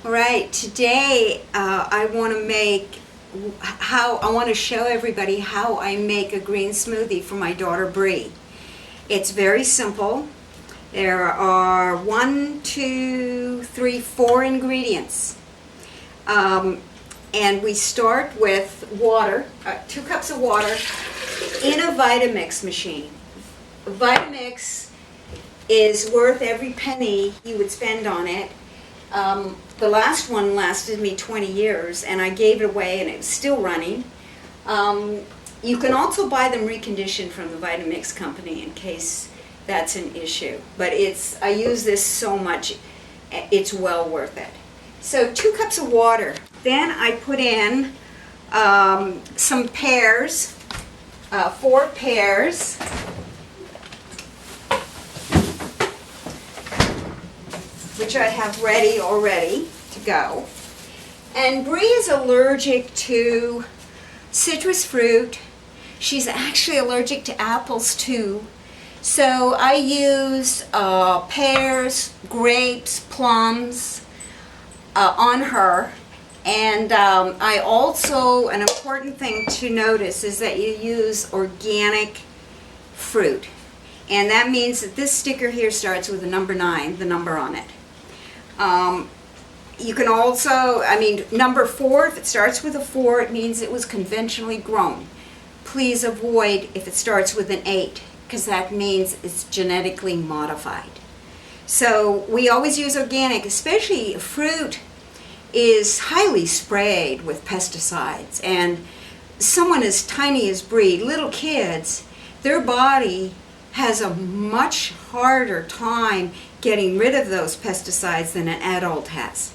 All right, today I want to show everybody how I make a green smoothie for my daughter Bree. It's very simple. There are 4 ingredients. And we start with water, 2 cups of water in a Vitamix machine. Vitamix is worth every penny you would spend on it. The last one lasted me 20 years, and I gave it away, and it's still running. You can also buy them reconditioned from the Vitamix company in case that's an issue. But I use this so much, it's well worth it. So 2 cups of water. Then I put in some pears, 4 pears. Which I have ready already to go. And Bree is allergic to citrus fruit. She's actually allergic to apples too. So I use pears, grapes, plums on her. And I also, an important thing to notice is that you use organic fruit. And that means that this sticker here starts with the number 9, the number on it. You can also, number 4, if it starts with a 4, it means it was conventionally grown. Please avoid if it starts with an 8, because that means it's genetically modified. So we always use organic, especially fruit is highly sprayed with pesticides. And someone as tiny as Bree, little kids, their body has a much harder time getting rid of those pesticides than an adult has.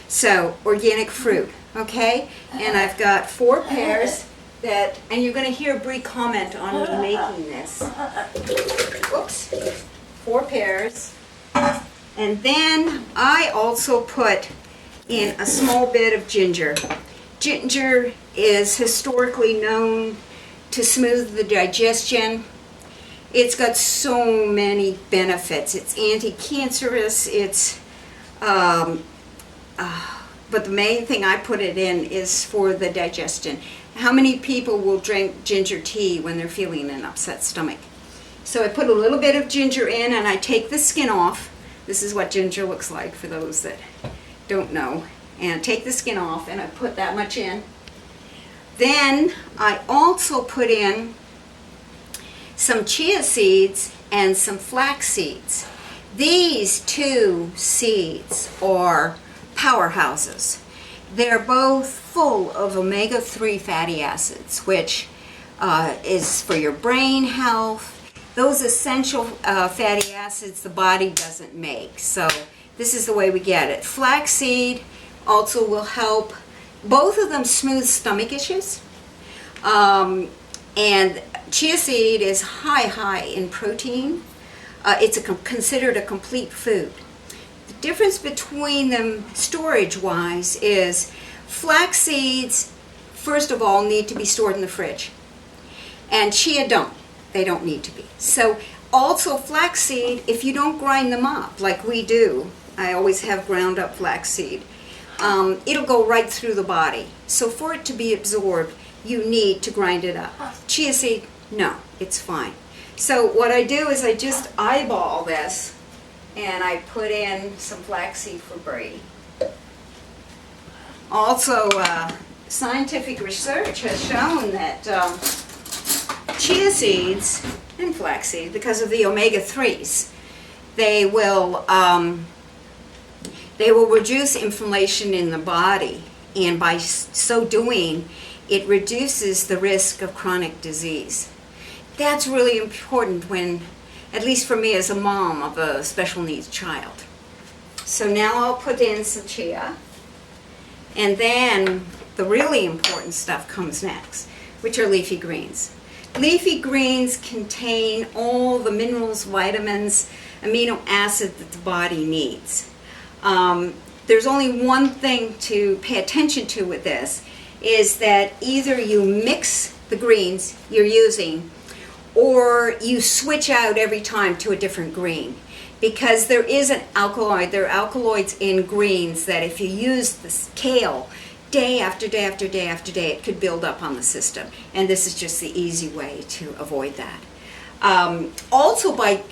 So, organic fruit, okay? And I've got 4 pears and you're going to hear Bree comment on me making this. Oops. 4 pears. And then I also put in a small bit of ginger. Ginger is historically known to smooth the digestion. It's got so many benefits. It's anti-cancerous. But the main thing I put it in is for the digestion. How many people will drink ginger tea when they're feeling an upset stomach? So I put a little bit of ginger in, and I take the skin off. This is what ginger looks like for those that don't know. And take the skin off, and I put that much in. Then I also put in some chia seeds and some flax seeds. These 2 seeds are powerhouses. They're both full of omega-3 fatty acids, which is for your brain health. Those essential fatty acids the body doesn't make. So this is the way we get it. Flaxseed also will help. Both of them smooth stomach issues. And chia seed is high in protein. It's considered a complete food. The difference between them storage-wise is flax seeds, first of all, need to be stored in the fridge. And chia don't. They don't need to be. So also flaxseed, if you don't grind them up like we do, I always have ground up flaxseed, it'll go right through the body. So for it to be absorbed, you need to grind it up. Chia seed, no, it's fine. So what I do is I just eyeball this, and I put in some flaxseed for Bree. Also, scientific research has shown that chia seeds and flaxseed, because of the omega-3s, they will reduce inflammation in the body, and by so doing, it reduces the risk of chronic disease. That's really important when, at least for me as a mom of a special needs child. So now I'll put in some chia, and then the really important stuff comes next, which are leafy greens. Leafy greens contain all the minerals, vitamins, amino acid that the body needs. There's only one thing to pay attention to with this, is that either you mix the greens you're using or you switch out every time to a different green. because there is an alkaloid. There are alkaloids in greens that if you use this kale day after day after day after day, it could build up on the system. And this is just the easy way to avoid that. Also, by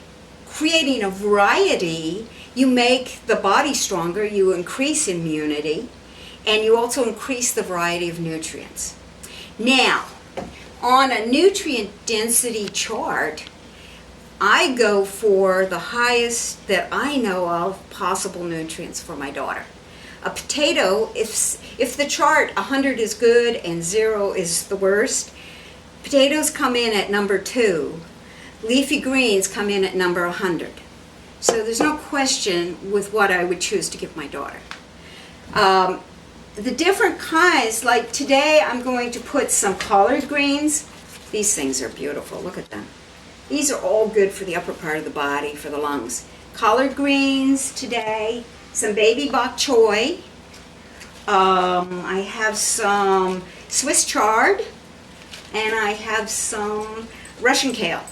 creating a variety, you make the body stronger, you increase immunity, and you also increase the variety of nutrients. Now, on a nutrient density chart, I go for the highest that I know of possible nutrients for my daughter. A potato, if the chart 100 is good and 0 is the worst, potatoes come in at number 2. Leafy greens come in at number 100. So there's no question with what I would choose to give my daughter. The different kinds, like today I'm going to put some collard greens. These things are beautiful, look at them. These are all good for the upper part of the body, for the lungs. Collard greens today, some baby bok choy. I have some Swiss chard, and I have some Russian kale.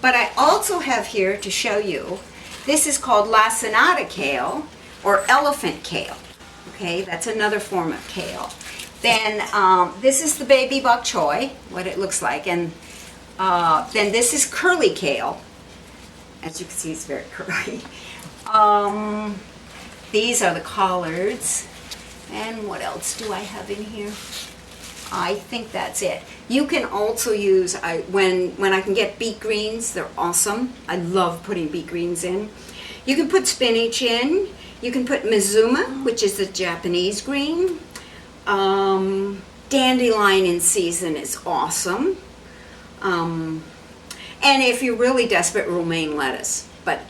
But I also have here to show you, this is called lacinato kale, or elephant kale. Okay, that's another form of kale. Then this is the baby bok choy, what it looks like, and then this is curly kale. As you can see, it's very curly. These are the collards. And what else do I have in here? I think that's it. You can also use, when I can get beet greens, they're awesome. I love putting beet greens in. You can put spinach in. You can put mizuma, which is a Japanese green. Dandelion in season is awesome. And if you're really desperate, romaine lettuce. But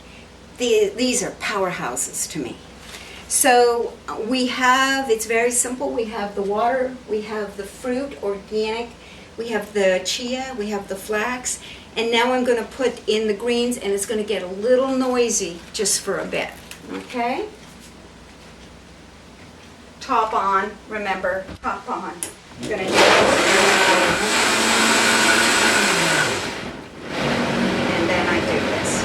these are powerhouses to me. So we have, it's very simple. We have the water, we have the fruit, organic, we have the chia, we have the flax, and now I'm going to put in the greens, and it's going to get a little noisy just for a bit. Okay? Top on, remember, top on. I'm going to do this. And then I do this.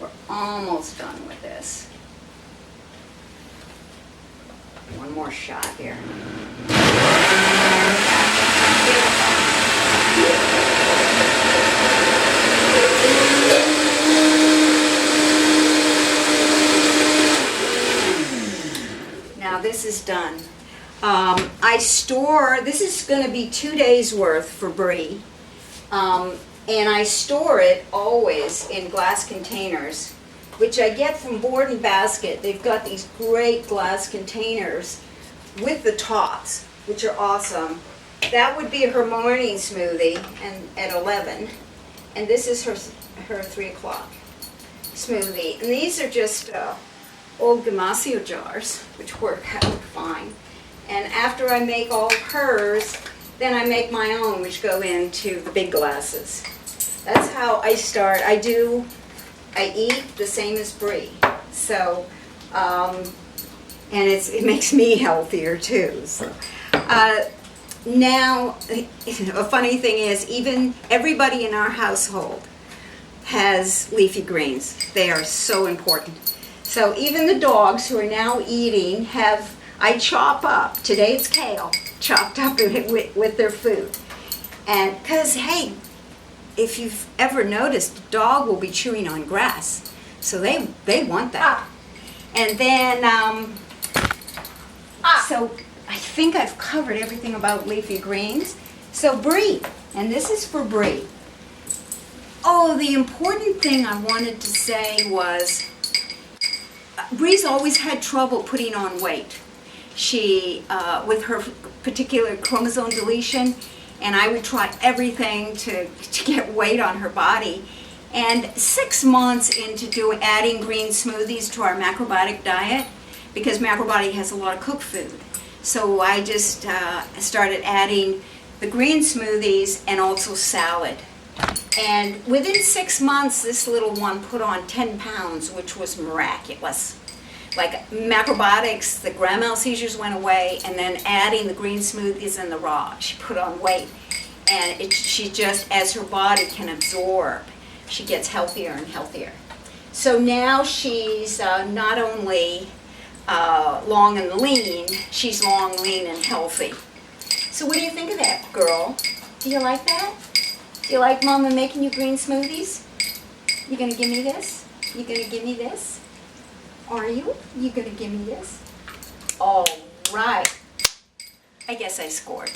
We're almost done with this. One more shot here. Now this is done. I store, this is going to be 2 days worth for Bree. And I store it always in glass containers, which I get from Board and Basket. They've got these great glass containers with the tops, which are awesome. That would be her morning smoothie and at 11. And this is her 3 o'clock smoothie. And these are just old Gamasio jars, which work out fine. And after I make all of hers, then I make my own, which go into the big glasses. That's how I start. I eat the same as Bree. So, and it makes me healthier too. So, now, a funny thing is, even everybody in our household has leafy greens. They are so important. So even the dogs who are now eating I chop up, today it's kale, chopped up with their food. And because, hey, if you've ever noticed, a dog will be chewing on grass. So they want that. And then, so I think I've covered everything about leafy greens. So Bree, and this is for Bree. Oh, the important thing I wanted to say was, Bree's always had trouble putting on weight. She, with her particular chromosome deletion, and I would try everything to get weight on her body. And 6 months into adding green smoothies to our macrobiotic diet, because macrobiotic has a lot of cooked food, so I just started adding the green smoothies and also salad. And within 6 months, this little one put on 10 pounds, which was miraculous. Like macrobiotics, the grand mal seizures went away, and then adding the green smoothies and the raw, she put on weight. And she just, as her body can absorb, she gets healthier and healthier. So now she's not only long and lean, she's long, lean, and healthy. So what do you think of that, girl? Do you like that? Do you like Mama making you green smoothies? You gonna give me this? You gonna give me this? Are you? You gonna give me this? All right. I guess I scored.